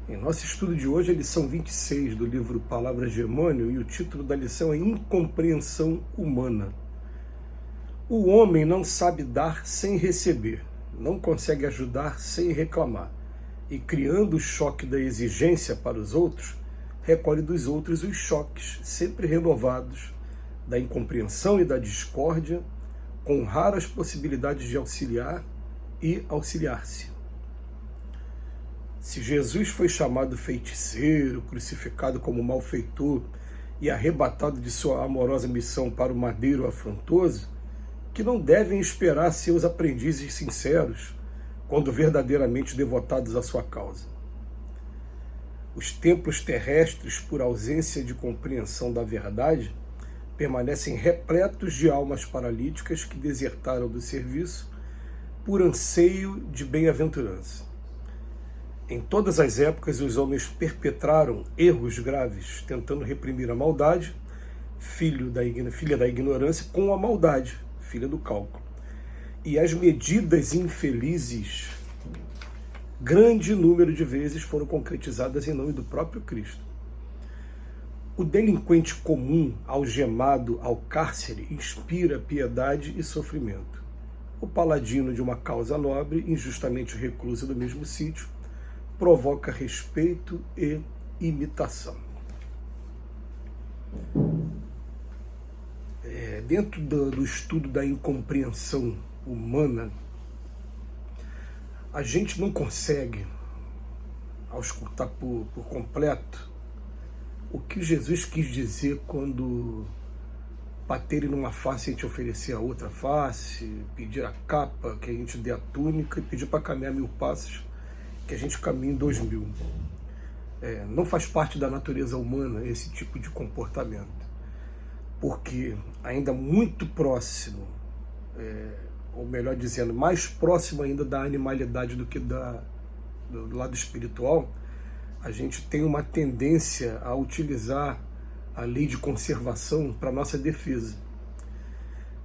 Em nosso estudo de hoje, a lição 26 do livro Palavras de Emmanuel, e o título da lição é Incompreensão Humana. O homem não sabe dar sem receber, não consegue ajudar sem reclamar, e criando o choque da exigência para os outros, recolhe dos outros os choques, sempre renovados, da incompreensão e da discórdia, com raras possibilidades de auxiliar e auxiliar-se. Se Jesus foi chamado feiticeiro, crucificado como malfeitor e arrebatado de sua amorosa missão para o madeiro afrontoso, que não devem esperar seus aprendizes sinceros, quando verdadeiramente devotados à sua causa. Os templos terrestres, por ausência de compreensão da verdade, permanecem repletos de almas paralíticas que desertaram do serviço por anseio de bem-aventurança. Em todas as épocas, os homens perpetraram erros graves, tentando reprimir a maldade, filha da ignorância, com a maldade, filha do cálculo. E as medidas infelizes, grande número de vezes, foram concretizadas em nome do próprio Cristo. O delinquente comum, algemado ao cárcere, inspira piedade e sofrimento. O paladino de uma causa nobre, injustamente recluso no mesmo sítio, provoca respeito e imitação. Dentro do estudo da incompreensão humana, a gente não consegue auscultar por completo o que Jesus quis dizer quando baterem numa face e a gente oferecer a outra face, pedir a capa, que a gente dê a túnica e pedir para caminhar 1000 passos, que a gente caminha em 2000. Não faz parte da natureza humana esse tipo de comportamento, porque ainda muito próximo, ou melhor dizendo, mais próximo ainda da animalidade do que do lado espiritual, a gente tem uma tendência a utilizar a lei de conservação para nossa defesa.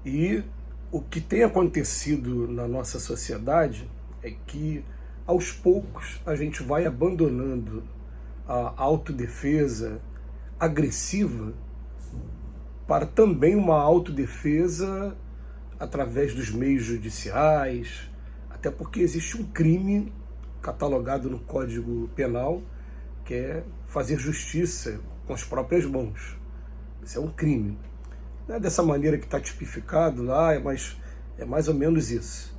E o que tem acontecido na nossa sociedade é que aos poucos a gente vai abandonando a autodefesa agressiva para também uma autodefesa através dos meios judiciais, até porque existe um crime catalogado no Código Penal, que é fazer justiça com as próprias mãos. Isso é um crime. Não é dessa maneira que está tipificado lá, mas é mais ou menos isso.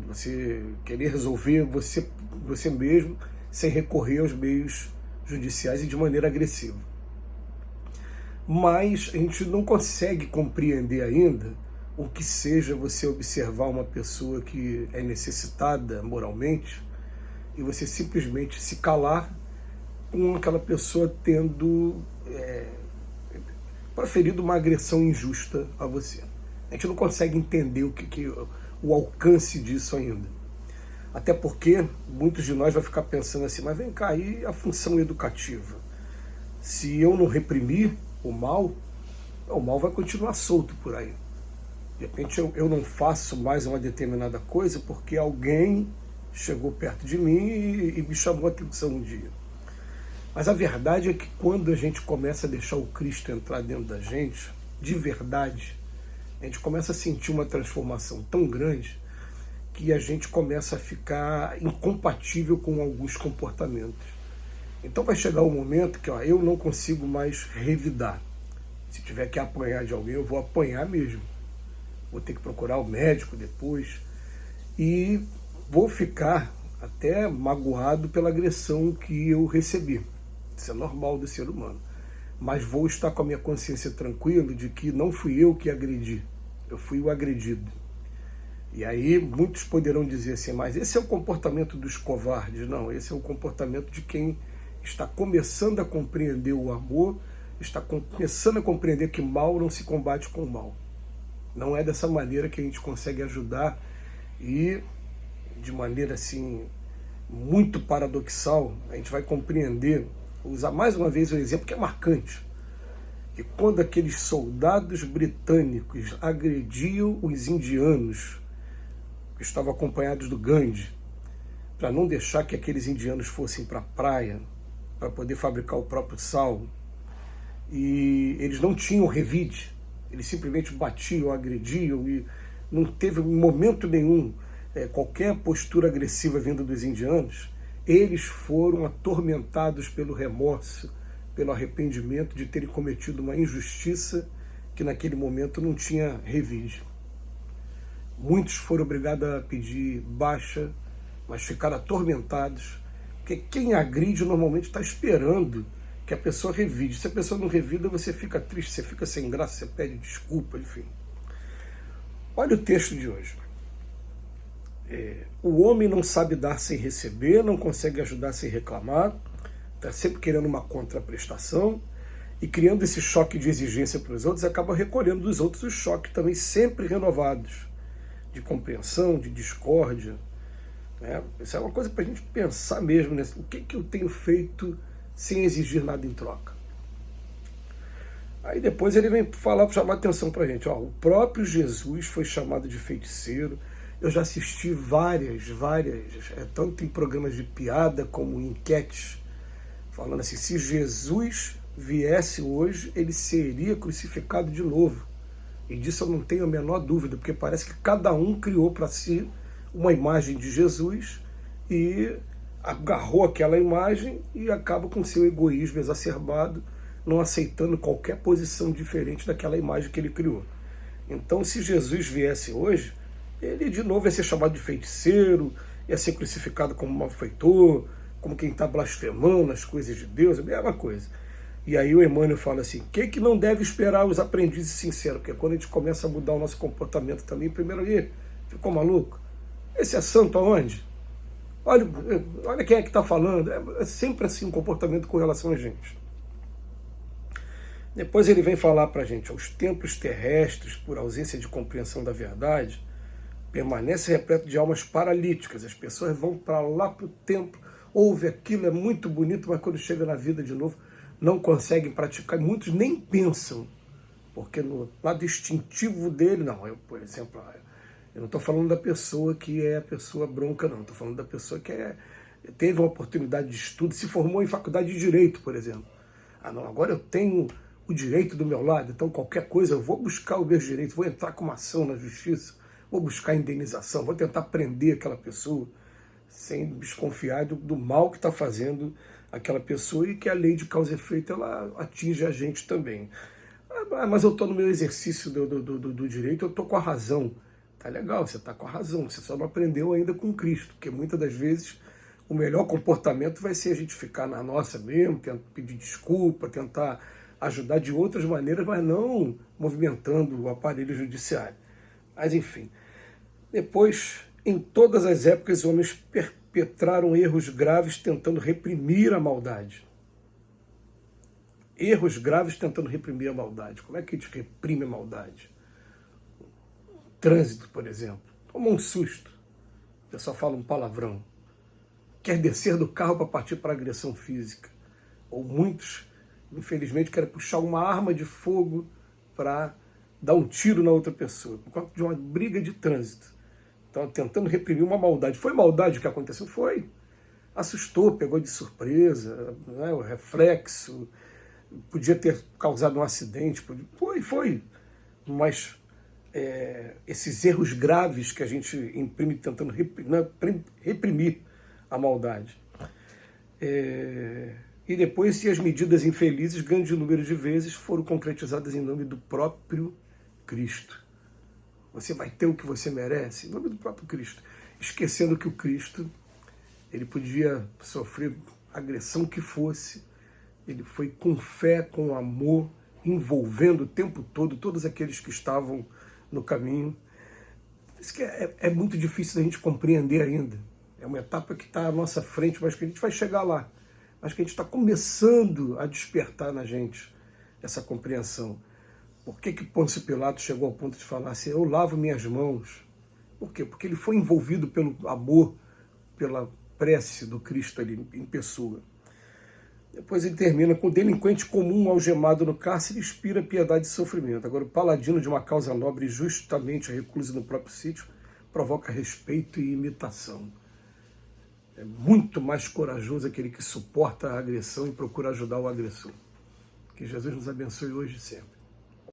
Você querer resolver você mesmo sem recorrer aos meios judiciais e de maneira agressiva. Mas a gente não consegue compreender ainda o que seja você observar uma pessoa que é necessitada moralmente e você simplesmente se calar com aquela pessoa tendo proferido uma agressão injusta a você. A gente não consegue entender o alcance disso ainda. Até porque muitos de nós vai ficar pensando assim, mas vem cá, e a função educativa? Se eu não reprimir o mal vai continuar solto por aí. De repente eu não faço mais uma determinada coisa porque alguém chegou perto de mim e me chamou a atenção um dia. Mas a verdade é que quando a gente começa a deixar o Cristo entrar dentro da gente, de verdade, a gente começa a sentir uma transformação tão grande que a gente começa a ficar incompatível com alguns comportamentos. Então vai chegar um momento que eu não consigo mais revidar. Se tiver que apanhar de alguém, eu vou apanhar mesmo. Vou ter que procurar o médico depois. E vou ficar até magoado pela agressão que eu recebi. Isso é normal do ser humano. Mas vou estar com a minha consciência tranquila de que não fui eu que agredi, eu fui o agredido. E aí muitos poderão dizer assim, mas esse é o comportamento dos covardes. Não, esse é o comportamento de quem está começando a compreender o amor, está começando a compreender que mal não se combate com mal. Não é dessa maneira que a gente consegue ajudar e, de maneira assim, muito paradoxal, a gente vai compreender, vou usar mais uma vez um exemplo que é marcante, que quando aqueles soldados britânicos agrediam os indianos, que estavam acompanhados do Gandhi, para não deixar que aqueles indianos fossem para a praia para poder fabricar o próprio sal. E eles não tinham revide, eles simplesmente batiam, agrediam, e não teve em momento nenhum qualquer postura agressiva vinda dos indianos. Eles foram atormentados pelo remorso, pelo arrependimento de terem cometido uma injustiça que naquele momento não tinha revide. Muitos foram obrigados a pedir baixa, mas ficaram atormentados, porque quem agride normalmente está esperando que a pessoa revide. Se a pessoa não revida, você fica triste, você fica sem graça, você pede desculpa, enfim. Olha o texto de hoje. O homem não sabe dar sem receber, não consegue ajudar sem reclamar, está sempre querendo uma contraprestação, e criando esse choque de exigência para os outros, acaba recolhendo dos outros os choques também sempre renovados, de compreensão, de discórdia. Isso é uma coisa para a gente pensar mesmo, né? O que eu tenho feito sem exigir nada em troca? Aí depois ele vem falar, chamar atenção para a gente. O próprio Jesus foi chamado de feiticeiro. Eu já assisti várias, tanto em programas de piada como em enquetes, falando assim, se Jesus viesse hoje, ele seria crucificado de novo. E disso eu não tenho a menor dúvida, porque parece que cada um criou para si uma imagem de Jesus e agarrou aquela imagem e acaba com seu egoísmo exacerbado, não aceitando qualquer posição diferente daquela imagem que ele criou. Então, se Jesus viesse hoje, ele de novo ia ser chamado de feiticeiro, ia ser crucificado como malfeitor, como quem está blasfemando as coisas de Deus, a mesma coisa. E aí o Emmanuel fala assim, o que não deve esperar os aprendizes sinceros? Porque quando a gente começa a mudar o nosso comportamento também, primeiro aí, ficou maluco? Esse é santo aonde? Olha quem é que está falando. É sempre assim um comportamento com relação a gente. Depois ele vem falar para a gente, os templos terrestres, por ausência de compreensão da verdade, permanecem repletos de almas paralíticas. As pessoas vão para lá para o templo, ouvem aquilo, é muito bonito, mas quando chega na vida de novo, não conseguem praticar. Muitos nem pensam, porque no lado instintivo dele, não. Por exemplo, eu não estou falando da pessoa que é a pessoa bronca, não. Estou falando da pessoa que teve uma oportunidade de estudo, se formou em faculdade de Direito, por exemplo. Não, agora eu tenho o direito do meu lado, então qualquer coisa eu vou buscar o meu direito, vou entrar com uma ação na justiça, vou buscar indenização, vou tentar prender aquela pessoa, sem desconfiar do mal que está fazendo aquela pessoa e que a lei de causa e efeito ela atinge a gente também. Mas eu estou no meu exercício do direito, eu estou com a razão. Tá legal, você está com a razão, você só não aprendeu ainda com Cristo, porque muitas das vezes o melhor comportamento vai ser a gente ficar na nossa mesmo, tentar pedir desculpa, tentar ajudar de outras maneiras, mas não movimentando o aparelho judiciário. Mas enfim, depois, em todas as épocas, os homens perpetraram erros graves tentando reprimir a maldade. Erros graves tentando reprimir a maldade. Como é que a gente reprime a maldade? Trânsito, por exemplo. Toma um susto. O pessoal fala um palavrão. Quer descer do carro para partir para a agressão física. Ou muitos, infelizmente, querem puxar uma arma de fogo para dar um tiro na outra pessoa, por conta de uma briga de trânsito. Então, tentando reprimir uma maldade. Foi maldade o que aconteceu? Foi. Assustou, pegou de surpresa, né? O reflexo, podia ter causado um acidente, foi. Mas esses erros graves que a gente imprime tentando reprimir a maldade. E depois, se as medidas infelizes, grande número de vezes, foram concretizadas em nome do próprio Cristo. Você vai ter o que você merece, em nome do próprio Cristo. Esquecendo que o Cristo, ele podia sofrer a agressão que fosse, ele foi com fé, com amor, envolvendo o tempo todo todos aqueles que estavam no caminho. Isso que é muito difícil da gente compreender ainda. É uma etapa que está à nossa frente, mas que a gente vai chegar lá. Mas que a gente está começando a despertar na gente essa compreensão. Por que Pôncio Pilatos chegou ao ponto de falar assim, eu lavo minhas mãos? Por quê? Porque ele foi envolvido pelo amor, pela prece do Cristo ali em pessoa. Depois ele termina com o delinquente comum algemado no cárcere inspira piedade e sofrimento. Agora o paladino de uma causa nobre justamente recluso no próprio sítio provoca respeito e imitação. É muito mais corajoso aquele que suporta a agressão e procura ajudar o agressor. Que Jesus nos abençoe hoje e sempre.